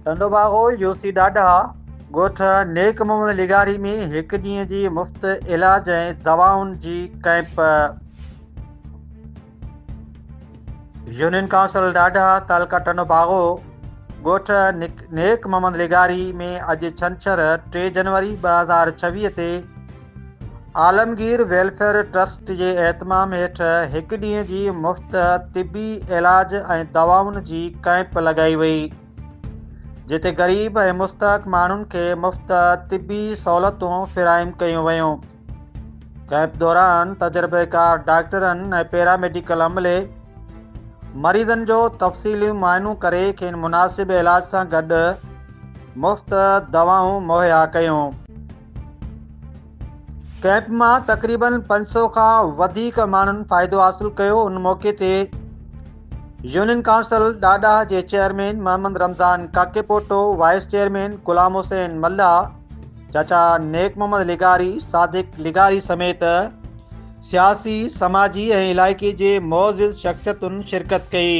टंडोबागो UC ॾाढा ॻोठ नेक मोहम्मद लिगारी में हिकु ॾींहं जी मुफ़्त इलाज ऐं दवाउनि जी कैंप। यूनियन काउंसिल ॾाढा तालुका टंडोबागो ॻोठ नेक मोहम्मद लिगारी में अॼु छंछरु 3 जनवरी 2026 ते आलमगीर वेलफेयर ट्रस्ट जे एहतमाम हेठि हिकु ॾींहं जी मुफ़्त तिबी इलाज ऐं दवाउनि जी कैंप लॻाई वई, जिते ग़रीब ऐं मुस्तहक़ माण्हुनि खे मुफ़्त तिबी सहूलियतूं फ़राहम कयूं वयूं। कैंप दौरान तजुर्बेकार डॉक्टरनि ऐं पैरामेडिकल अमले मरीज़नि जो तफ़सीली मुआइनो करे खेनि मुनासिब इलाज सां गॾु मुफ़्त दवाऊं मुहैया कयूं। कैंप मां तक़रीबन 500 खां वधीक माण्हुनि फ़ाइदो हासिलु कयो। उन मौक़े ते यूनियन काउंसिल ॾाढा जे chairman Mohammad Ramzan Kakepoto, vice chairman Ghulam Hussain Malla, चाचा नेक मोहम्मद लिगारी, सादिक लिगारी समेत सियासी, समाजी ऐं इलाइक़े जे मोअज़्ज़िज़ शख़्सियतुनि शिरकत कई।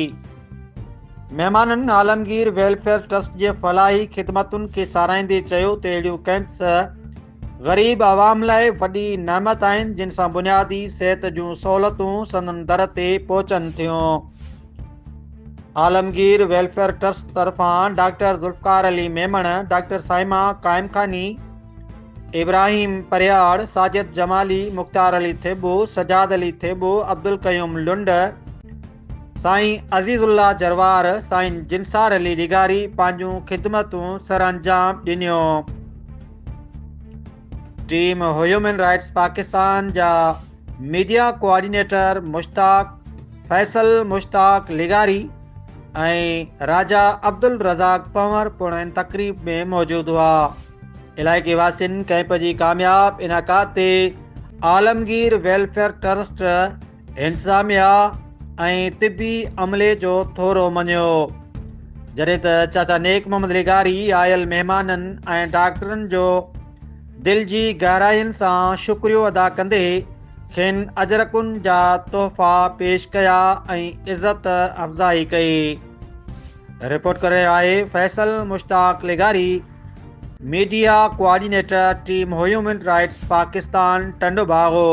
महिमाननि आलमगीर वेलफेयर ट्रस्ट जे फलाही ख़िदमतुनि खे साराहींदे चयो त अहिड़ियूं कैंप्स ग़रीब आवाम लाइ वॾी नेमत आहिनि, जिन सां बुनियादी सिहत जूं सहूलियतूं संदनि दर ते पहुचनि थियूं। आलमगीर वेलफेयर ट्रस्ट तरफ़ां डॉक्टर ज़ुल्फ़कार अली मेमण, डॉक्टर साइमा काइमखानी, इब्राहिम परियाड़, साजिद जमाली, मुख्तार अली थेबो, सजाद अली थेबो, अब्दुल क़यूम लुंड, साईं अज़ीज़ुल्लाह जरवार, साईं जिनसार अली लिगारी पंहिंजूं ख़िदमतूं सरअंजाम ॾिनियूं। टीम ह्यूमन राइट्स पाकिस्तान जा मीडिया कोऑर्डिनेटर फैसल मुश्ताक लिगारी ऐं राजा अब्दुल रज़ाक पंवर पिणु इन तक़रीब में मौजूदु हुआ। इलाइक़े वासियुनि कैंप जी कामयाब इनाकात ते आलमगीर वेलफेयर ट्रस्ट, इंतज़ामिया ऐं तिबी अमले जो थोरो मञियो, जॾहिं त चाचा नेक मोहम्मद लिगारी आयल महिमाननि ऐं डॉक्टरनि जो दिलि जी गहराइयुनि सां शुक्रियो अदा कंदे खेनि अजरकुनि जा तोहफ़ा पेश कया ऐं इज़त अफ़ज़ाई कई। रिपोर्ट करे आहे फैसल मुश्ताक लिगारी, media coordinator, team human rights Pakistan, टंडोबागो।